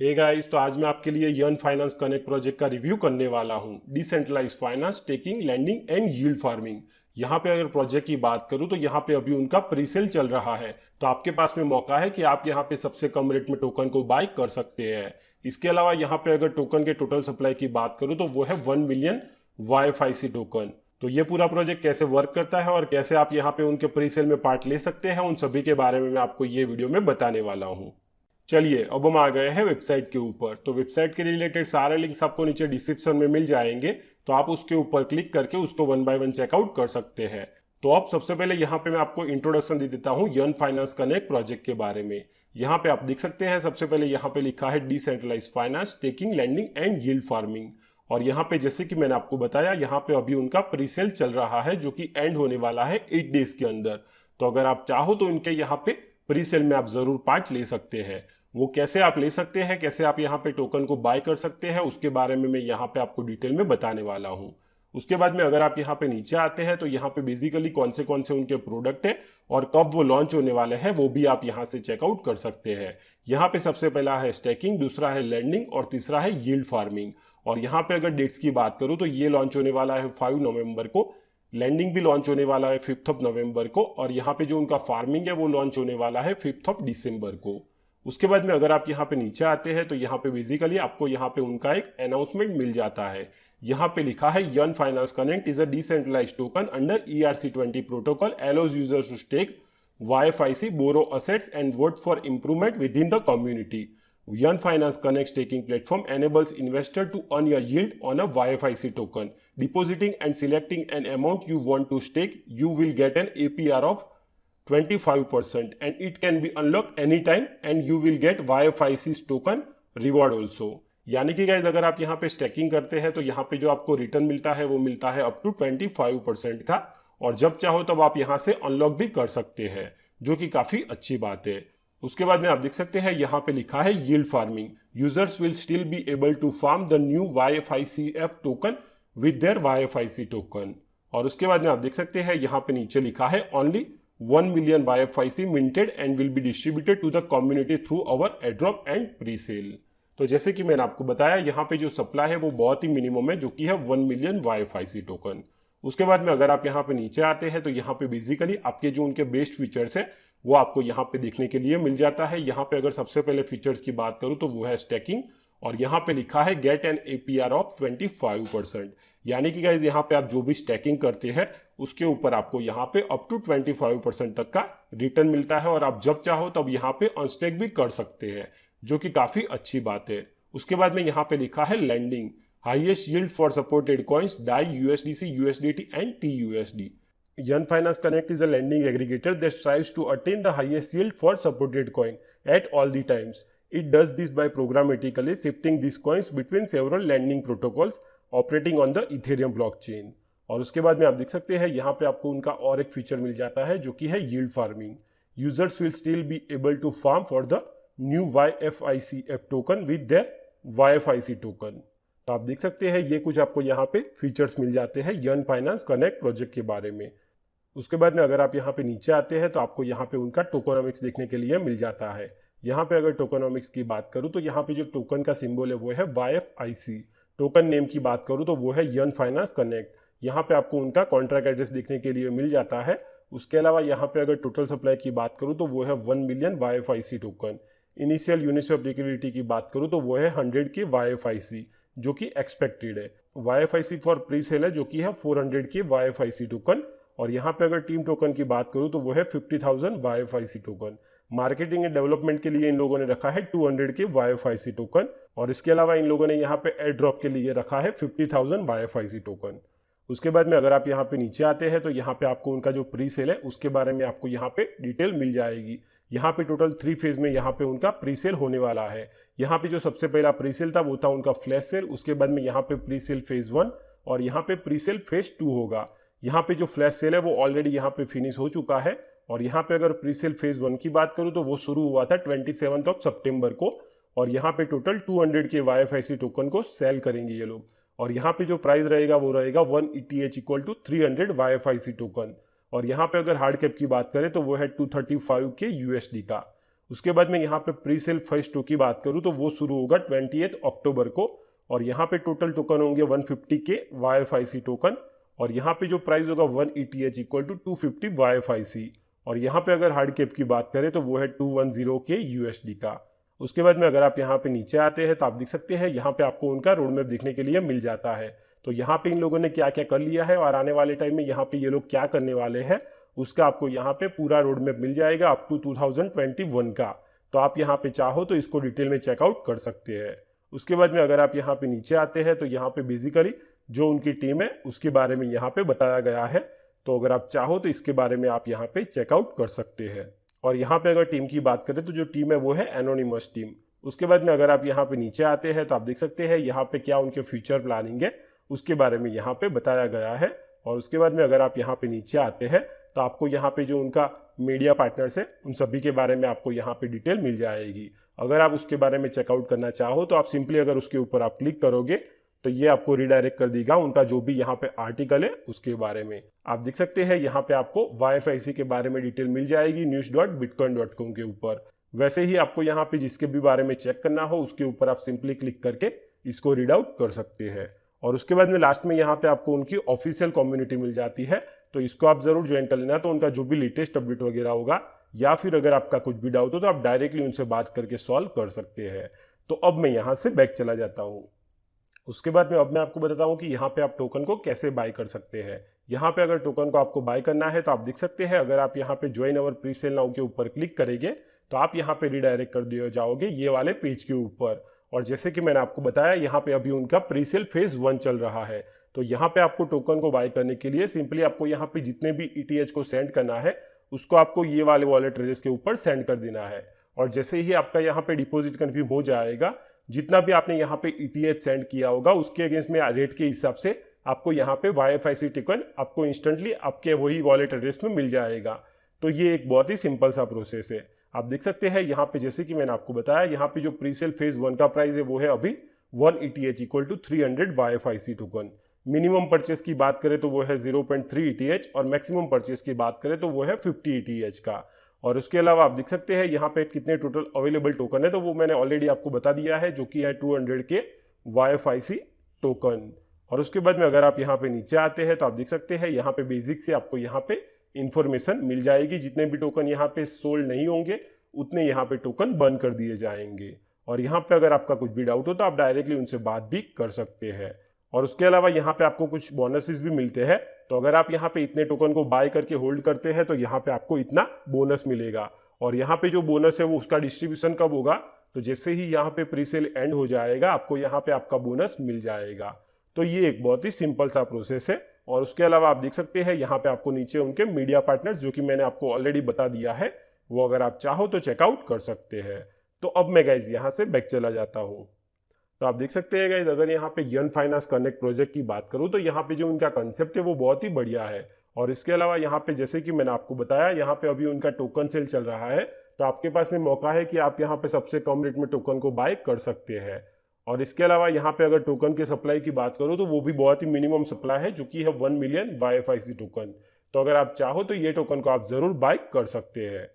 Hey guys, तो आज मैं आपके लिए यर्न फाइनेंस कनेक्ट प्रोजेक्ट का रिव्यू करने वाला हूं। Decentralised finance, staking, lending and yield farming. यहाँ पे अगर प्रोजेक्ट की बात करूं तो यहाँ पे अभी उनका प्रीसेल चल रहा है, तो आपके पास में मौका है कि आप यहाँ पे सबसे कम रेट में टोकन को बाय कर सकते हैं। इसके अलावा यहाँ पे अगर टोकन के टोटल सप्लाई की बात करूं तो वो है 1 मिलियन YFIC टोकन। तो ये पूरा प्रोजेक्ट कैसे वर्क करता है और कैसे आप यहाँ पे उनके प्रीसेल में पार्ट ले सकते हैं, उन सभी के बारे में मैं आपको ये वीडियो में बताने वाला हूँ। चलिए अब हम आ गए हैं वेबसाइट के ऊपर। तो वेबसाइट के रिलेटेड सारे लिंक्स आपको नीचे डिस्क्रिप्शन में मिल जाएंगे, तो आप उसके ऊपर क्लिक करके उसको 1 बाय 1 चेकआउट कर सकते हैं। तो अब सबसे पहले यहाँ पे मैं आपको इंट्रोडक्शन दे देता हूँ यर्न फाइनेंस कनेक्ट प्रोजेक्ट के बारे में। यहाँ पे आप देख सकते हैं सबसे पहले यहाँ पे लिखा है decentralised finance, staking, lending and yield farming. और यहाँ पे जैसे कि मैंने आपको बताया, यहाँ पे अभी उनका प्रीसेल चल रहा है जो कि एंड होने वाला है 8 डेज के अंदर। तो अगर आप चाहो तो इनके यहाँ पे प्रीसेल में आप जरूर पार्ट ले सकते हैं। वो कैसे आप ले सकते हैं, कैसे आप यहाँ पे टोकन को बाय कर सकते हैं, उसके बारे में मैं यहाँ पे आपको डिटेल में बताने वाला हूँ। उसके बाद में अगर आप यहाँ पे नीचे आते हैं तो यहाँ पे बेसिकली कौन से उनके प्रोडक्ट है और कब वो लॉन्च होने वाले हैं वो भी आप यहाँ से चेकआउट कर सकते हैं। यहाँ पे सबसे पहला है स्टेकिंग, दूसरा है लैंडिंग और तीसरा है यील्ड फार्मिंग। और यहाँ पे अगर डेट्स की बात करूँ तो ये लॉन्च होने वाला है 5 नवंबर को, लैंडिंग भी लॉन्च होने वाला है 5 नवंबर को, और यहाँ पे जो उनका फार्मिंग है वो लॉन्च होने वाला है 5 दिसंबर को। उसके बाद में अगर आप यहाँ पे नीचे आते हैं तो यहाँ पे बेसिकली आपको यहाँ पे उनका एक अनाउंसमेंट मिल जाता है। यहाँ पे लिखा है Yearn Finance connect is a decentralised token under ERC20 protocol allows users to stake YFIC, borrow assets and vote for improvement within the community. Yearn Finance Connect staking platform enables investor to earn a yield on a YFIC token. Depositing and selecting an amount you want to stake, you will get an APR of 25% and it can be unlocked anytime and you will get YFIC token reward also। यानी कि guys अगर आप यहाँ पे staking करते हैं तो यहाँ पे जो आपको रिटर्न मिलता है वो मिलता है अप टू 25% का, और जब चाहो तब आप यहाँ से अनलॉक भी कर सकते हैं, जो कि काफी अच्छी बात है। उसके बाद में आप देख सकते हैं यहाँ पे लिखा है yield farming, users will still be able to farm the new YFICF token with their YFIC token. और उसके बाद में आप देख सकते हैं यहाँ पे नीचे लिखा है only 1 million YFIC minted and will be distributed to the community through our airdrop and pre-sale। तो जैसे कि मैंने आपको बताया, यहाँ पे जो सप्लाई है वो बहुत ही मिनिमम है, जो कि है 1 मिलियन YFIC टोकन। उसके बाद में अगर आप यहाँ पे नीचे आते हैं तो यहाँ पे बेसिकली आपके जो उनके बेस्ट फीचर्स है वो आपको यहाँ पे देखने के लिए मिल जाता है। यहाँ पे अगर सबसे पहले फीचर्स की बात करूँ तो वो है स्टेकिंग, और यहाँ पे लिखा है गेट एन APR ऑफ 25%। यानी कि गाइज यहाँ पे आप जो भी स्टैकिंग करते हैं उसके ऊपर आपको यहाँ पे अप टू 25% तक का रिटर्न मिलता है, और आप जब चाहो तब यहाँ पे अनस्टेक भी कर सकते हैं, जो कि काफी अच्छी बात है। उसके बाद में यहाँ पे लिखा है lending, highest yield for supported coins DAI, USDC, USDT and TUSD। Yearn Finance Connect is a lending aggregator that strives to attain the highest yield for supported coin at all the times. It does this by programmatically shifting these coins between several lending protocols operating on the Ethereum blockchain। और उसके बाद में आप देख सकते हैं यहाँ पे आपको उनका और एक फीचर मिल जाता है जो कि है yield farming. Users will still be able to farm for the new YFICF token with their YFIC token. तो आप देख सकते हैं ये कुछ आपको यहाँ पे फीचर्स मिल जाते हैं यर्न फाइनेंस कनेक्ट प्रोजेक्ट के बारे में। उसके बाद में अगर आप यहाँ पे नीचे आते हैं तो आपको यहाँ पे उनका टोकनोमिक्स देखने के लिए मिल जाता है। यहाँ पे अगर टोकनोमिक्स की बात करूँ तो यहाँ पे जो टोकन का सिंबल है वो है YFIC। टोकन नेम की बात करूँ तो वो है यर्न फाइनेंस कनेक्ट। यहाँ पे आपको उनका कॉन्ट्रैक्ट एड्रेस देखने के लिए मिल जाता है। उसके अलावा यहाँ पे अगर टोटल सप्लाई की बात करूँ तो वो है 1 million YFIC token. Initial Uniswap liquidity की बात करूँ तो वो है 100 के YFIC, जो कि एक्सपेक्टेड है। YFIC फॉर प्री सेल है जो कि है 400 के YFIC टोकन। और यहाँ पे अगर टीम टोकन की बात करूँ तो वो है 50,000 YFIC token. Marketing and development के लिए इन लोगों ने रखा है 200 के YFIC टोकन, और इसके अलावा इन लोगों ने यहाँ पे एयर ड्रॉप के लिए रखा है 50,000 YFIC टोकन। उसके बाद में अगर आप यहाँ पे नीचे आते हैं तो यहाँ पे आपको उनका जो प्री सेल है उसके बारे में आपको यहाँ पे डिटेल मिल जाएगी। यहाँ पे टोटल 3 फेज में यहाँ पे उनका प्री सेल होने वाला है। यहाँ पे जो सबसे पहला प्री सेल था वो था उनका फ्लैश सेल। उसके बाद में यहाँ पे प्री सेल फेज 1 और यहाँ पे प्री सेल फेज 2 होगा। यहाँ पे जो फ्लैश सेल है वो ऑलरेडी यहाँ पे फिनिश हो चुका है, और यहाँ पे अगर प्री सेल फेज 1 की बात करूँ तो वो शुरू हुआ था 27 सितंबर को, और यहाँ पे टोटल 200 के YFIC टोकन को सेल करेंगे ये लोग। और यहाँ पे जो प्राइस रहेगा वो रहेगा 1 ETH equal to 300 YFIC token. और यहाँ पे अगर हार्ड कैप की बात करें तो वो है 235 के USD का। उसके बाद में यहाँ पे प्री सेल फर्स्ट 2 की बात करूँ तो वो शुरू होगा 28 अक्टूबर को, और यहाँ पे टोटल टोकन होंगे 150 के YFIC टोकन, और यहाँ पे जो प्राइस होगा 1 ETH इक्वल टू 250 YFIC, और यहाँ पे अगर हार्ड कैप की बात करें तो वो है 210 के USD का। उसके बाद में अगर आप यहाँ पे नीचे आते हैं तो आप देख सकते हैं यहाँ पे आपको उनका रोड मैप देखने के लिए मिल जाता है। तो यहाँ पे इन लोगों ने क्या क्या कर लिया है और आने वाले टाइम में यहाँ पे ये लोग क्या करने वाले हैं उसका आपको यहाँ पे पूरा रोड मैप मिल जाएगा अप टू 2021 का। तो आप यहाँ पे चाहो तो इसको डिटेल में चेकआउट कर सकते हैं। उसके बाद में अगर आप यहाँ पे नीचे आते हैं तो यहाँ पे बेसिकली जो उनकी टीम है उसके बारे में यहाँ पे बताया गया है। तो अगर आप चाहो तो इसके बारे में आप यहाँ पे चेकआउट कर सकते हैं। और यहाँ पे अगर टीम की बात करें तो जो टीम है वो है एनोनिमस टीम। उसके बाद में अगर आप यहाँ पे नीचे आते हैं तो आप देख सकते हैं यहाँ पे क्या उनके फ्यूचर प्लानिंग है उसके बारे में यहाँ पे बताया गया है। और उसके बाद में अगर आप यहाँ पे नीचे आते हैं तो आपको यहाँ पे जो उनका मीडिया पार्टनर्स है उन सभी के बारे में आपको यहाँ पे डिटेल मिल जाएगी। अगर आप उसके बारे में चेकआउट करना चाहो तो आप सिंपली अगर उसके ऊपर आप क्लिक करोगे तो ये आपको रिडायरेक्ट कर देगा उनका जो भी यहाँ पे आर्टिकल है उसके बारे में। आप देख सकते हैं यहाँ पे आपको YFIC के बारे में डिटेल मिल जाएगी news.bitcoin.com के ऊपर। वैसे ही आपको यहाँ पे जिसके भी बारे में चेक करना हो उसके ऊपर आप सिंपली क्लिक करके इसको रीड आउट कर सकते हैं। और उसके बाद में लास्ट में यहाँ पे आपको उनकी ऑफिशियल कम्युनिटी मिल जाती है, तो इसको आप जरूर ज्वाइन कर लेना। तो उनका जो भी लेटेस्ट अपडेट वगैरह होगा या फिर अगर आपका कुछ भी डाउट हो तो आप डायरेक्टली उनसे बात करके सॉल्व कर सकते हैं। तो अब मैं यहाँ से बैक चला जाता हूँ। उसके बाद में अब मैं आपको बताता हूँ कि यहाँ पे आप टोकन को कैसे बाय कर सकते हैं। यहाँ पे अगर टोकन को आपको बाय करना है तो आप देख सकते हैं अगर आप यहाँ पे ज्वाइन अवर प्री सेल नाउ के ऊपर क्लिक करेंगे तो आप यहाँ पे रिडायरेक्ट कर दिए जाओगे ये वाले पेज के ऊपर। और जैसे कि मैंने आपको बताया यहाँ पे अभी उनका प्री सेल फेज 1 चल रहा है। तो यहाँ पे आपको टोकन को बाय करने के लिए सिंपली आपको यहाँ पे जितने भी ETH को सेंड करना है उसको आपको ये वाले वॉलेट एड्रेस के ऊपर सेंड कर देना है। और जैसे ही आपका यहाँ पे डिपॉजिट कन्फर्म हो जाएगा जितना भी आपने यहाँ पे ETH सेंड किया होगा उसके अगेंस्ट में रेट के हिसाब से आपको यहाँ पे YFIC टोकन आपको इंस्टेंटली आपके वही वॉलेट एड्रेस में मिल जाएगा। तो ये एक बहुत ही सिंपल सा प्रोसेस है। आप देख सकते हैं यहाँ पे जैसे कि मैंने आपको बताया यहाँ पे जो प्री सेल फेज 1 का प्राइस है वो है अभी 1 ETH equal to 300 YFIC token. Minimum purchase की बात करें तो वो है 0.3 ETH और मैक्सिमम परचेस की बात करें तो वो है 50 ETH का। और उसके अलावा आप देख सकते हैं यहाँ पे कितने टोटल अवेलेबल टोकन है तो वो मैंने ऑलरेडी आपको बता दिया है जो कि है 200 के YFIC टोकन। और उसके बाद में अगर आप यहाँ पे नीचे आते हैं तो आप देख सकते हैं यहाँ पे बेसिक से आपको यहाँ पे इंफॉर्मेशन मिल जाएगी। जितने भी टोकन यहाँ पे सोल्ड नहीं होंगे उतने यहाँ पे टोकन बंद कर दिए जाएंगे। और यहाँ पे अगर आपका कुछ भी डाउट हो तो आप डायरेक्टली उनसे बात भी कर सकते हैं। और उसके अलावा यहाँ पे आपको कुछ बोनसेस भी मिलते हैं। तो अगर आप यहाँ पे इतने टोकन को बाय करके होल्ड करते हैं तो यहाँ पे आपको इतना बोनस मिलेगा। और यहाँ पे जो बोनस है वो उसका डिस्ट्रीब्यूशन कब होगा तो जैसे ही यहाँ पे प्री सेल एंड हो जाएगा आपको यहाँ पे आपका बोनस मिल जाएगा। तो ये एक बहुत ही सिंपल सा प्रोसेस है। और उसके अलावा आप देख सकते हैं यहाँ पे आपको नीचे उनके मीडिया पार्टनर्स जो कि मैंने आपको ऑलरेडी बता दिया है वो अगर आप चाहो तो चेकआउट कर सकते हैं। तो अब मैं गाइज यहाँ से बैक चला जाता हूँ। तो आप देख सकते हैं गाइज अगर यहाँ पे यन फाइनेंस कनेक्ट प्रोजेक्ट की बात करूँ तो यहाँ पे जो उनका कंसेप्ट है वो बहुत ही बढ़िया है। और इसके अलावा यहाँ पे जैसे कि मैंने आपको बताया यहाँ पे अभी उनका टोकन सेल चल रहा है। तो आपके पास में मौका है कि आप यहाँ पे सबसे कम रेट में टोकन को बाय कर सकते हैं। और इसके अलावा यहाँ पे अगर टोकन के सप्लाई की बात करूँ तो वो भी बहुत ही मिनिमम सप्लाई है जो कि है 1 मिलियन YFIC टोकन। तो अगर आप चाहो तो ये टोकन को आप जरूर बाय कर सकते हैं।